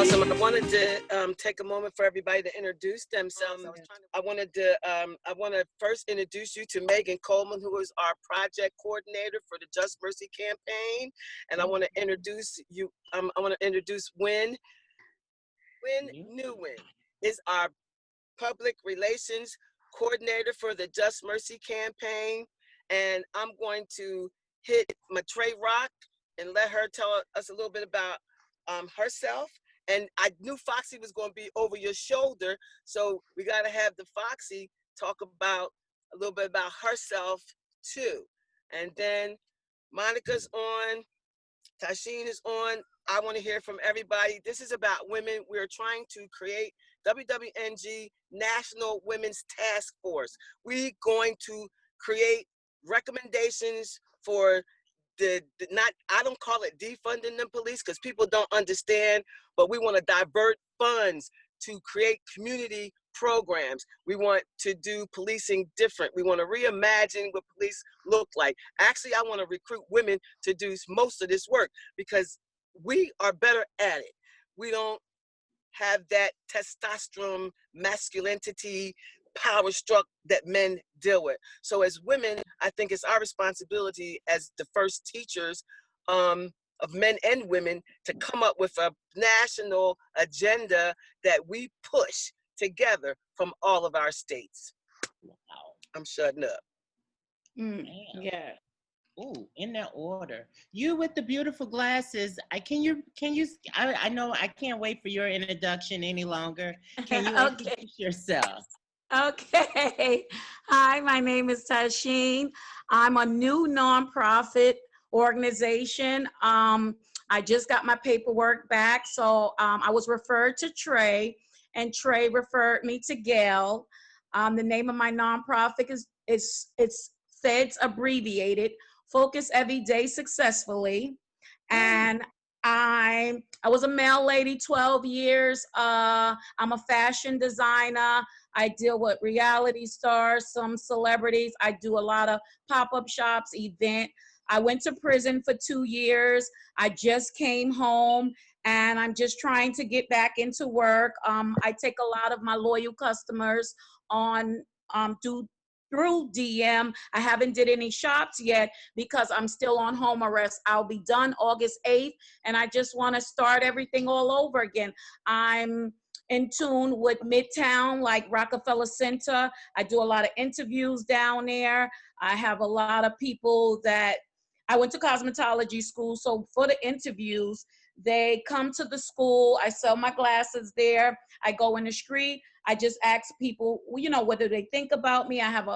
Awesome. I wanted to take a moment for everybody to introduce themselves. I want to first introduce you to Megan Coleman, who is our project coordinator for the Just Mercy campaign, and I want to introduce you. I want to introduce Wynn. Wynn Newman is our public relations coordinator for the Just Mercy campaign, and I'm going to hit Matray Rock and let her tell us a little bit about herself. And I knew Foxy was going to be over your shoulder, so we got to have the Foxy talk about a little bit about herself too. And then Monica's on, Tasheen is on. I want to hear from everybody. This is about women. We're trying to create WWNG National Women's Task Force. We're going to create recommendations for I don't call it defunding the police because people don't understand, but we want to divert funds to create community programs. We want to do policing different. We want to reimagine what police look like. Actually, I want to recruit women to do most of this work because we are better at it. We don't have that testosterone, masculinity, power struck that men deal with. So as women, I think it's our responsibility as the first teachers of men and women to come up with a national agenda that we push together from all of our states. Wow. I'm shutting up. Yeah. Ooh, in that order. You with the beautiful glasses. I know I can't wait for your introduction any longer. Can you introduce yourself? Okay. Hi, my name is Tasheen. I'm a new nonprofit organization. I just got my paperwork back. So I was referred to Trey, and Trey referred me to Gail. The name of my nonprofit is FEDS abbreviated, Focus Every Day Successfully. And I was a mail lady 12 years. I'm a fashion designer. I deal with reality stars, some celebrities. I do a lot of pop-up shops, event. I went to prison for 2 years. I just came home and I'm just trying to get back into work. I take a lot of my loyal customers on through DM. I haven't did any shops yet because I'm still on home arrest. I'll be done August 8th, and I just want to start everything all over again. I'm in tune with Midtown, like Rockefeller Center. I do a lot of interviews down there. I have a lot of people that I went to cosmetology school, so for the interviews, they come to the school. I sell my glasses there. I go in the street. I just ask people, what do they think about me? I have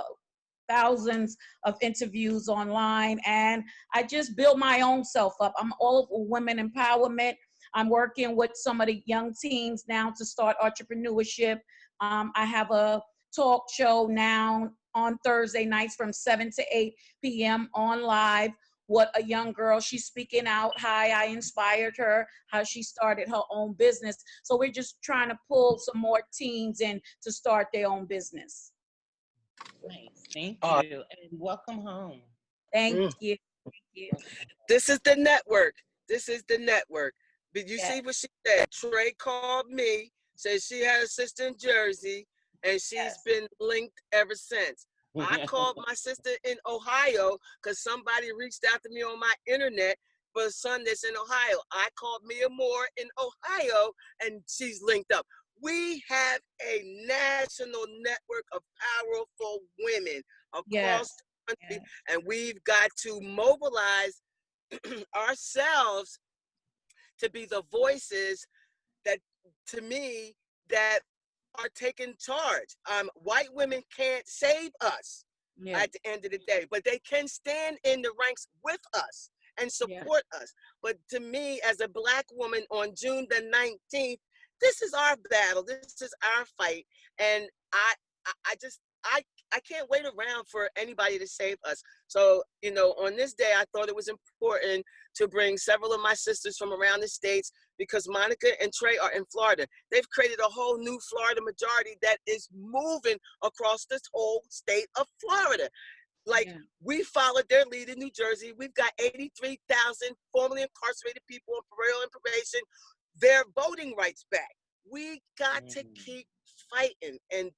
thousands of interviews online, and I just build my own self up. I'm all for women empowerment. I'm working with some of the young teens now to start entrepreneurship. I have a talk show now on Thursday nights from 7 to 8 p.m. on live. What a young girl, she's speaking out how I inspired her, how she started her own business. So we're just trying to pull some more teens in to start their own business. Nice, thank you, and welcome home. Thank you. This is the network. But you see what she said? Trey called me, said she had a sister in Jersey, and she's been linked ever since. I called my sister in Ohio because somebody reached out to me on my internet for a son that's in Ohio. I called Mia Moore in Ohio, and she's linked up. We have a national network of powerful women across the country, and we've got to mobilize ourselves to be the voices that, to me, that are taking charge. White women can't save us at the end of the day, but they can stand in the ranks with us and support us. But to me, as a Black woman on June the 19th, this is our battle. This is our fight. And I can't wait around for anybody to save us. So, on this day, I thought it was important to bring several of my sisters from around the states because Monica and Trey are in Florida. They've created a whole new Florida majority that is moving across this whole state of Florida. We followed their lead in New Jersey. We've got 83,000 formerly incarcerated people on parole and probation their voting rights back. We got to keep fighting. And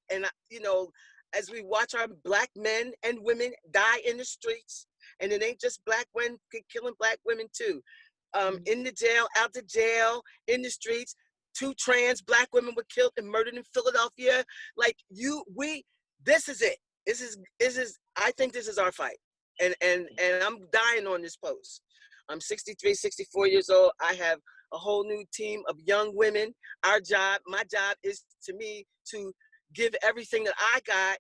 you know, as we watch our Black men and women die in the streets, and it ain't just Black women killing Black women too. In the jail, out the jail, in the streets. 2 trans Black women were killed and murdered in Philadelphia. Like this is it. This is, I think this is our fight. And I'm dying on this post. I'm 63, 64 years old. I have a whole new team of young women. My job is to give everything that I got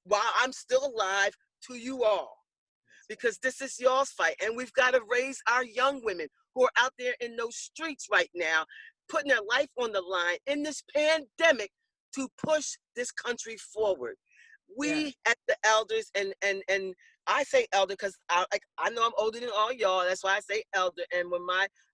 while I'm still alive to you all. Because this is y'all's fight. And we've got to raise our young women who are out there in those streets right now, putting their life on the line in this pandemic to push this country forward. We at the elders, and I say elder because I know I'm older than all y'all. That's why I say elder. And when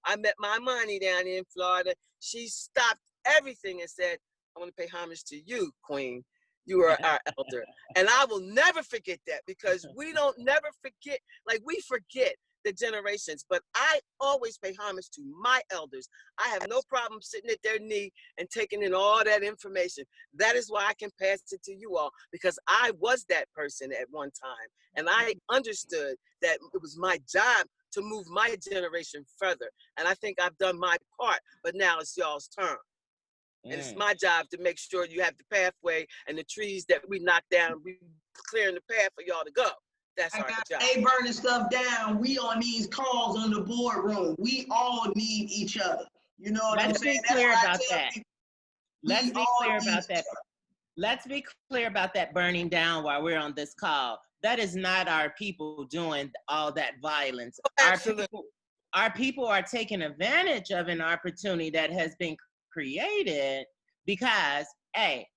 I met my mommy down in Florida, she stopped everything and said, I want to pay homage to you, Queen. You are our elder. And I will never forget that, because we don't never forget, like we forget the generations, but I always pay homage to my elders. I have no problem sitting at their knee and taking in all that information. That is why I can pass it to you all, because I was that person at one time. And I understood that it was my job to move my generation further. And I think I've done my part, but now it's y'all's turn. And it's my job to make sure you have the pathway and the trees that we knock down, we clearing the path for y'all to go. That's our job. They burning stuff down. We on these calls on the boardroom. We all need each other. You know what I'm saying? Let's be clear about that. Let's be clear about that burning down while we're on this call. That is not our people doing all that violence. Absolutely. Our people are taking advantage of an opportunity that has been created because, hey,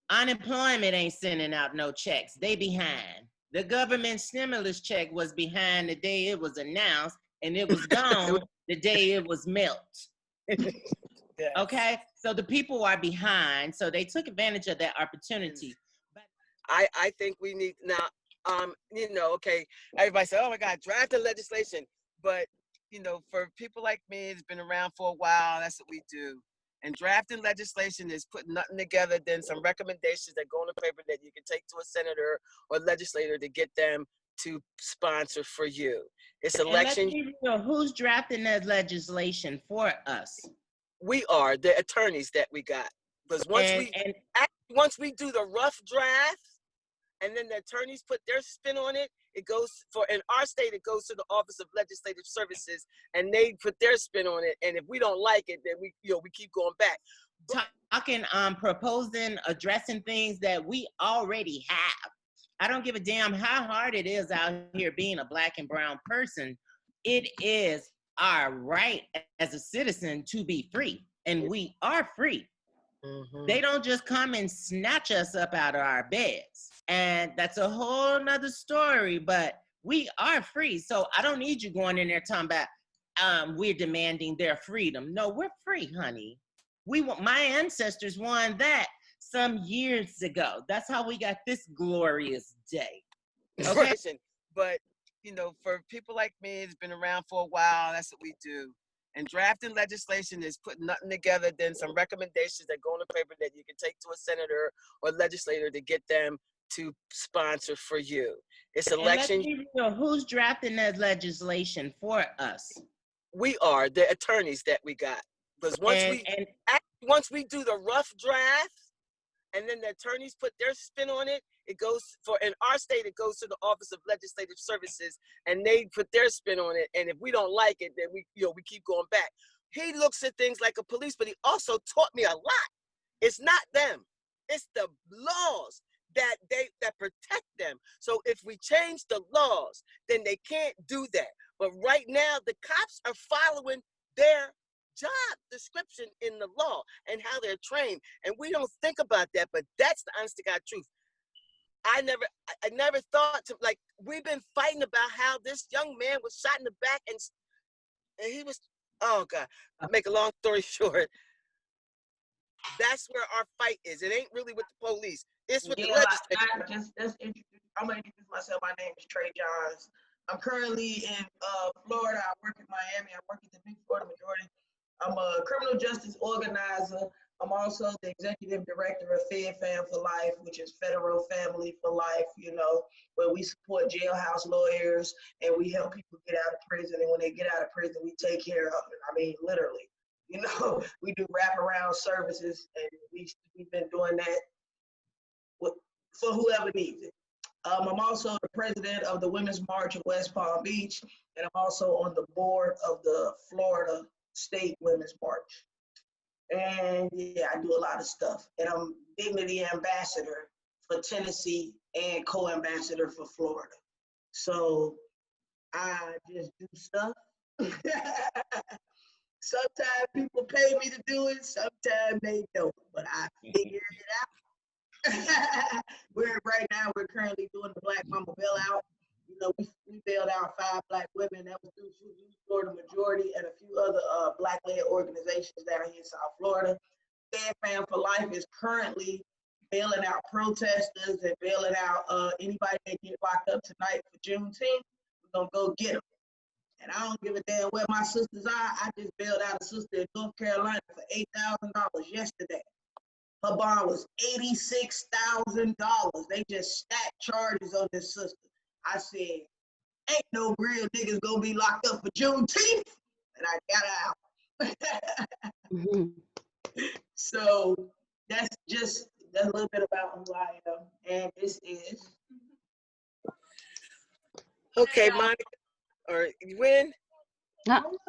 unemployment ain't sending out no checks. They behind. The government stimulus check was behind the day it was announced, and it was gone the day it was mailed. Yes. Okay, so the people are behind, so they took advantage of that opportunity. But I think we need now. You know, okay, everybody said, "Oh my God, draft the legislation," but you know, for people like me, it's been around for a while. That's what we do. And drafting legislation is putting nothing together than some recommendations that go on the paper that you can take to a senator or legislator to get them to sponsor for you. It's election. Who's drafting that legislation for us? We are the attorneys that we got. Because once we do the rough draft, and then the attorneys put their spin on it, it goes in our state, it goes to the Office of Legislative Services, and they put their spin on it. And if we don't like it, then we keep going back. Talking, proposing, addressing things that we already have. I don't give a damn how hard it is out here being a Black and brown person. It is our right as a citizen to be free, and we are free. Mm-hmm. They don't just come and snatch us up out of our beds. And that's a whole nother story, but we are free. So I don't need you going in there talking about we're demanding their freedom. No, we're free, honey. My ancestors won that some years ago. That's how we got this glorious day. Okay. But you know, for people like me, it's been around for a while. That's what we do. And drafting legislation is putting nothing together than some recommendations that go on the paper that you can take to a senator or legislator to get them to sponsor for you. It's election. Who's drafting that legislation for us? We are the attorneys that we got. Because once we do the rough draft, and then the attorneys put their spin on it, in our state, it goes to the Office of Legislative Services, and they put their spin on it. And if we don't like it, then we keep going back. He looks at things like a police, but he also taught me a lot. It's not them. It's the laws that protect them. So if we change the laws, then they can't do that. But right now, the cops are following their job description in the law and how they're trained. And we don't think about that, but that's the honest to God truth. I never thought to, like, we've been fighting about how this young man was shot in the back and he was, oh God, I'll make a long story short. That's where our fight is. It ain't really with the police. It's with the legislature. I'm gonna introduce myself. My name is Trey Johns. I'm currently in Florida. I work in Miami. I work at the Big Florida Majority I'm a criminal justice organizer. I'm also the executive director of FedFam for Life, which is Federal Family for Life, you know, where we support jailhouse lawyers and we help people get out of prison. And when they get out of prison, we take care of it. I mean, literally, you know, we do wraparound services, and we've been doing that for whoever needs it. I'm also the president of the Women's March of West Palm Beach, and I'm also on the board of the Florida State Women's March. And yeah, I do a lot of stuff. And I'm dignity ambassador for Tennessee and co-ambassador for Florida. So I just do stuff. Sometimes people pay me to do it, sometimes they don't, but I figured it out. We're currently doing the Black Mama bailout. You know, we bailed out 5 Black women. That was through Florida Majority and a few other Black-led organizations down here in South Florida. FedFam for Life is currently bailing out protesters and bailing out anybody that get locked up tonight for Juneteenth. We're gonna go get them. And I don't give a damn where my sisters are. I just bailed out a sister in North Carolina for $8,000 yesterday. Her bond was $86,000. They just stacked charges on this sister. I said, ain't no real niggas gonna be locked up for Juneteenth. And I got out. So that's a little bit about who I am. And this is. Okay, Monica, or Gwen? Hold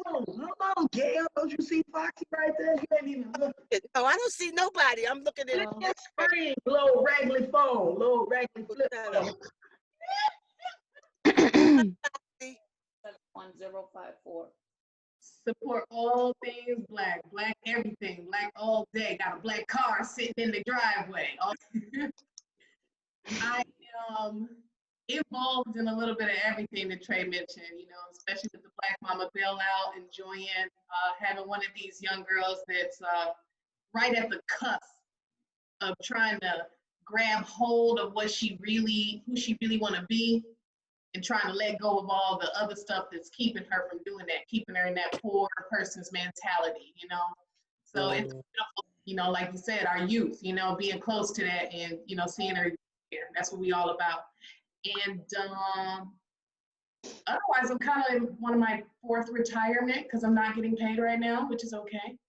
on, Gail. Don't you see Foxy right there? You ain't even looking. No, I don't see nobody. I'm looking at Your screen, little raggedy phone, little raggedy flip phone. 1054. Support all things Black, Black everything, Black all day. Got a black car sitting in the driveway. I am involved in a little bit of everything that Trey mentioned, you know, especially with the Black Mama bailout, enjoying having one of these young girls that's right at the cusp of trying to grab hold of who she really want to be, and trying to let go of all the other stuff that's keeping her from doing that, keeping her in that poor person's mentality, you know? So it's beautiful, you know, like you said, our youth, you know, being close to that and, you know, seeing her here. That's what we all about. And otherwise, I'm kind of in one of my 4th retirement because I'm not getting paid right now, which is okay.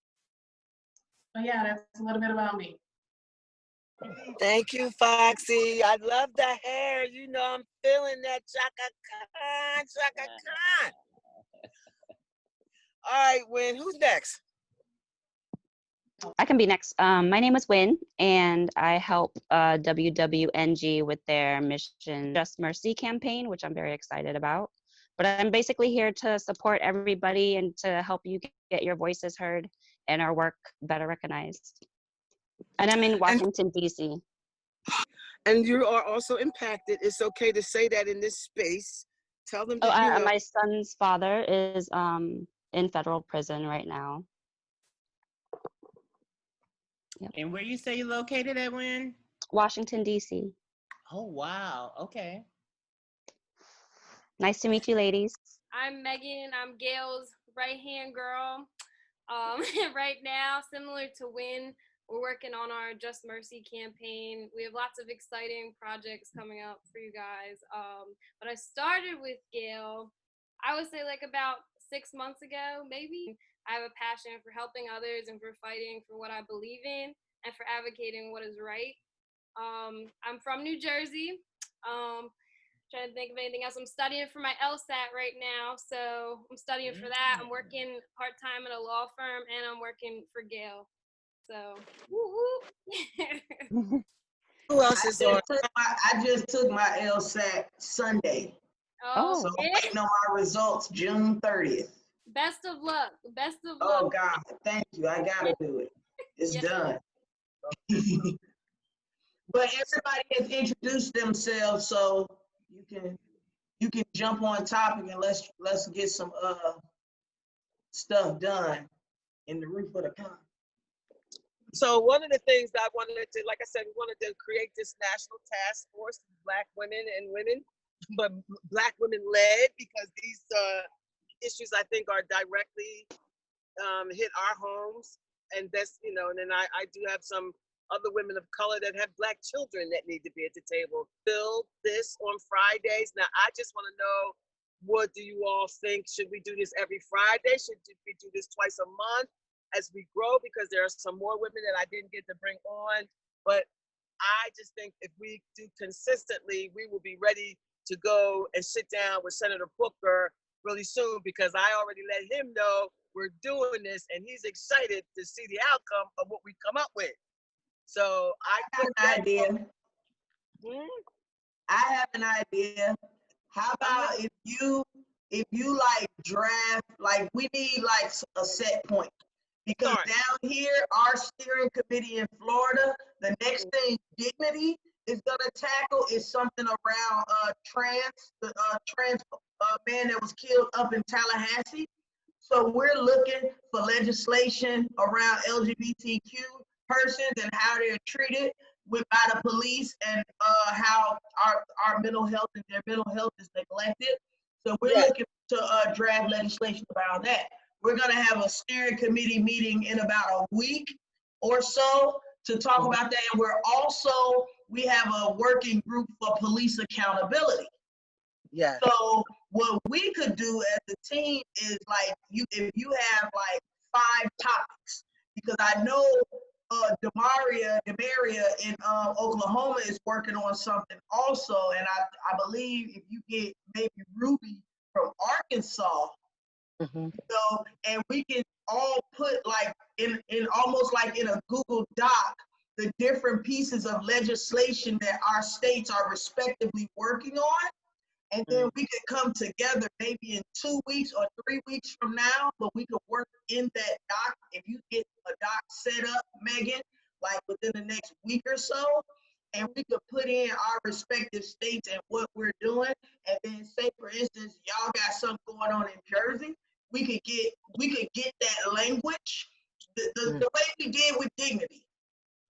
But yeah, that's a little bit about me. Thank you, Foxy. I love the hair. You know, I'm feeling that Chaka Khan, Chaka Khan. All right, Wynn, who's next? I can be next. My name is Wynn, and I help WWNG with their Mission Just Mercy campaign, which I'm very excited about. But I'm basically here to support everybody and to help you get your voices heard and our work better recognized. And I'm in Washington, D.C. And you are also impacted. It's okay to say that in this space. Tell them that you know. My son's father is in federal prison right now. Yep. And where you say you're located at, Wynn? Washington, D.C. Oh, wow. Okay. Nice to meet you, ladies. I'm Megan. I'm Gail's right-hand girl. Right now, similar to Wynn, we're working on our Just Mercy campaign. We have lots of exciting projects coming up for you guys. But I started with Gail, I would say like about 6 months ago, maybe. I have a passion for helping others and for fighting for what I believe in and for advocating what is right. I'm from New Jersey. Trying to think of anything else. I'm studying for my LSAT right now, so I'm studying for that. I'm working part-time at a law firm, and I'm working for Gail. So, woo-woo. Who else is on? I just took my LSAT Sunday. Oh, So I'm waiting on my results June 30th. Best of luck. Best of luck. Oh God, thank you. I gotta do it. It's done. But everybody has introduced themselves, so you can jump on topic and let's get some stuff done in the roof of the con. So one of the things that I wanted to, like I said, we wanted to create this national task force, Black women and women, but Black women led, because these issues I think are directly hit our homes, and that's, you know, and then I do have some other women of color that have Black children that need to be at the table. Build this on Fridays. Now, I just want to know, what do you all think? Should we do this every Friday? Should we do this twice a month as we grow? Because there are some more women that I didn't get to bring on. But I just think if we do consistently, we will be ready to go and sit down with Senator Booker really soon, because I already let him know we're doing this, and he's excited to see the outcome of what we come up with. So I have an idea. I have an idea. How about if you like draft, like we need like a set point, because down here, our steering committee in Florida, the next thing Dignity is gonna tackle is something around the trans man that was killed up in Tallahassee. So we're looking for legislation around LGBTQ persons and how they're treated by the police, and how our mental health and their mental health is neglected. So we're looking to draft legislation about that. We're gonna have a steering committee meeting in about a week or so to talk about that. And we have a working group for police accountability. Yeah. So what we could do as a team is like, if you have like 5 topics, because I know Demaria in Oklahoma is working on something also, and I believe if you get maybe Ruby from Arkansas, so, and we can all put like in almost like in a Google Doc the different pieces of legislation that our states are respectively working on. And then we could come together maybe in 2 weeks or 3 weeks from now, but we could work in that doc. If you get a doc set up, Megan, like within the next week or so, and we could put in our respective states and what we're doing. And then say, for instance, y'all got something going on in Jersey, we could get that language the way we did with Dignity.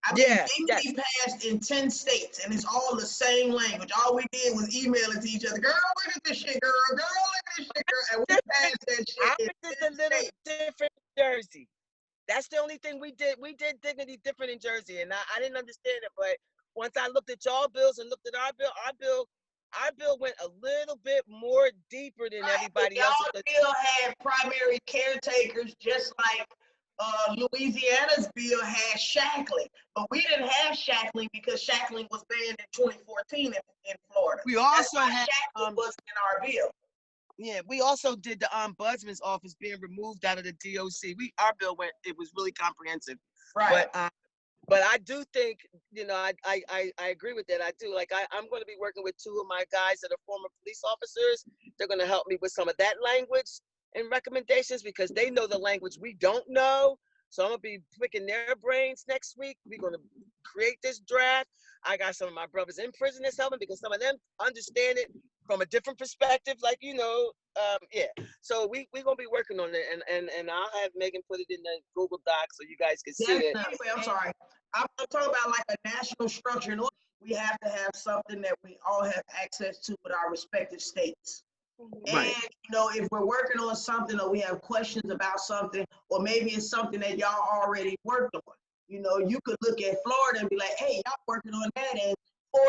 I mean, Dignity passed in 10 states, and it's all the same language. All we did was email it to each other. Girl, look at this shit, girl. Girl, look at this shit, girl. And we passed that shit. Ours is a little different in Jersey. That's the only thing we did. We did Dignity different in Jersey, and I didn't understand it. But once I looked at y'all bills and looked at our bill went a little bit more deeper than everybody else. Y'all bill had primary caretakers, just like Louisiana's bill had shackling, but we didn't have shackling because shackling was banned in 2014 in Florida. We also had shackling was in our bill. Yeah, we also did the ombudsman's office being removed out of the DOC. Our bill it was really comprehensive. Right. But I do think, you know, I agree with that. I do. Like, I'm going to be working with 2 of my guys that are former police officers. They're going to help me with some of that language and recommendations, because they know the language we don't know. So I'm going to be picking their brains next week. We're going to create this draft. I got some of my brothers in prison that's helping, because some of them understand it from a different perspective, like, you know, So we're going to be working on it, and I'll have Megan put it in the Google Doc so you guys can see it. Anyway, I'm sorry. I'm talking about like a national structure. We have to have something that we all have access to with our respective states. Right. And, you know, if we're working on something, or we have questions about something, or maybe it's something that y'all already worked on, you know, you could look at Florida and be like, hey, y'all working on that, and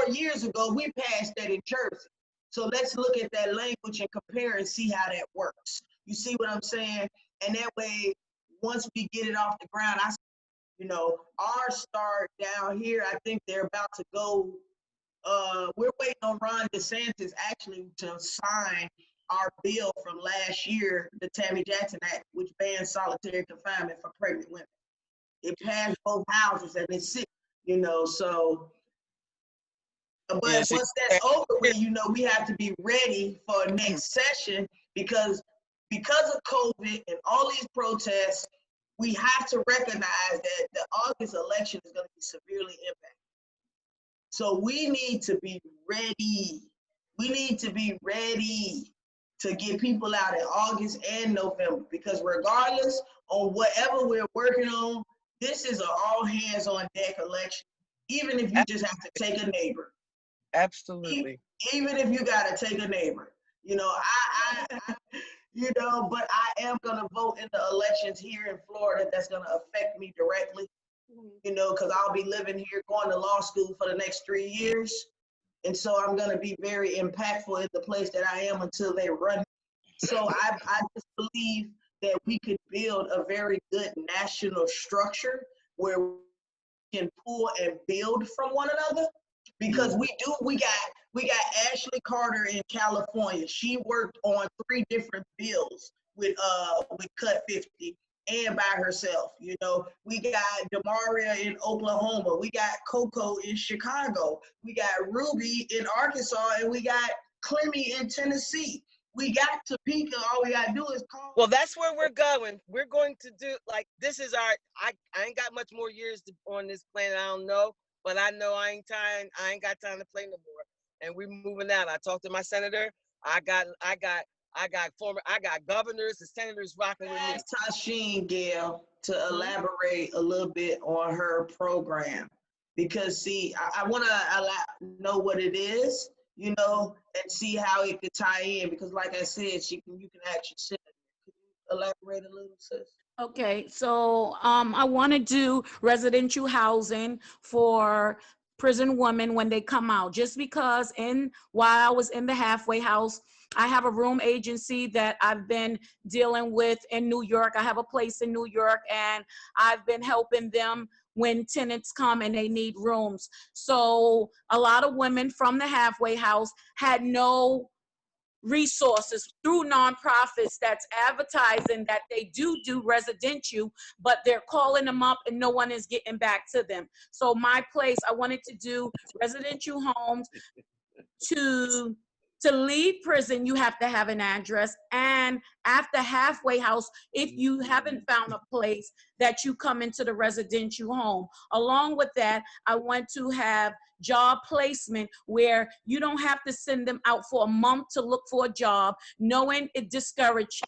4 years ago, we passed that in Jersey. So let's look at that language and compare and see how that works. You see what I'm saying? And that way, once we get it off the ground, you know, our start down here, I think they're about to go. We're waiting on Ron DeSantis actually to sign our bill from last year, the Tammy Jackson Act, which bans solitary confinement for pregnant women. It passed both houses, and it's sick, you know, so. But once that's over with, you know, we have to be ready for next session, because of COVID and all these protests, we have to recognize that the August election is going to be severely impacted. So we need to be ready. We need to be ready to get people out in August and November, because regardless on whatever we're working on, this is an all hands on deck election, even if you just have to take a neighbor. Absolutely. Even if you got to take a neighbor. You know, you know, but I am going to vote in the elections here in Florida that's going to affect me directly, you know, because I'll be living here, going to law school for the next 3 years. And so I'm going to be very impactful in the place that I am until they run. So I just believe that we could build a very good national structure where we can pull and build from one another, because we got Ashley Carter in California. She worked on 3 different bills with Cut 50 and by herself. You know, we got Demaria in Oklahoma, we got Coco in Chicago, we got Ruby in Arkansas, and we got Clemmy in Tennessee. We got Topeka. All we gotta do is call. Well, that's where we're going. We're going to do, like, this is our, I ain't got much more years on this planet, I don't know, but I know I ain't got time to play no more. And we're moving out. I talked to my senator. I got governors and senators rocking with me. Ask Tasheen, Gail, to elaborate a little bit on her program, because see, I want to know what it is, you know, and see how it could tie in, because like I said, you can actually sit. Could you elaborate a little, sis? Okay, so I want to do residential housing for prison women when they come out, just because while I was in the halfway house, I have a room agency that I've been dealing with in New York. I have a place in New York, and I've been helping them when tenants come and they need rooms. So a lot of women from the halfway house had no resources through nonprofits that's advertising that they do residential, but they're calling them up and no one is getting back to them. So my place, I wanted to do residential homes. To leave prison, you have to have an address, and after halfway house, if you haven't found a place, that you come into the residential home. Along with that, I want to have job placement where you don't have to send them out for a month to look for a job, knowing it discourages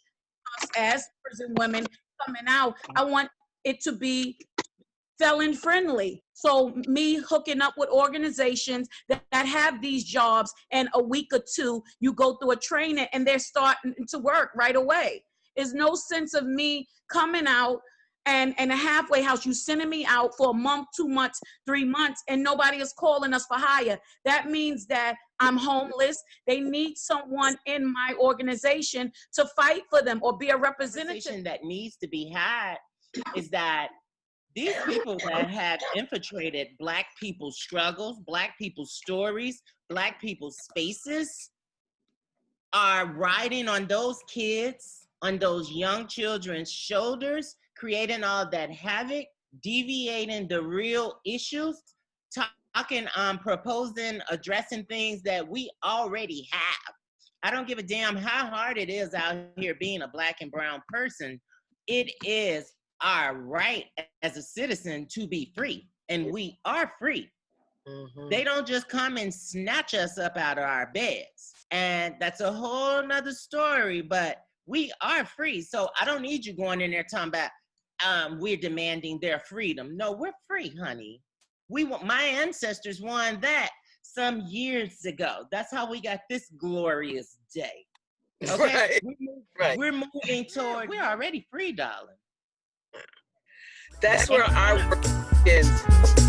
us as prison women coming out. I want it to be felon friendly. So me hooking up with organizations that have these jobs, and a week or 2, you go through a training and they're starting to work right away. There's no sense of me coming out and a halfway house, you sending me out for a month, 2 months, 3 months, and nobody is calling us for hire. That means that I'm homeless. They need someone in my organization to fight for them or be a representative. That needs to be had is that these people that have infiltrated Black people's struggles, Black people's stories, Black people's spaces are riding on those kids, on those young children's shoulders, creating all that havoc, deviating the real issues, talking, proposing, addressing things that we already have. I don't give a damn how hard it is out here being a Black and brown person. It is our right as a citizen to be free, and we are free. They don't just come and snatch us up out of our beds, and that's a whole nother story, but we are free. So I don't need you going in there talking about we're demanding their freedom. No, we're free, honey. My ancestors won that some years ago. That's how we got this glorious day. Okay, Right. We're moving toward, we're already free, darling. That's where our work begins.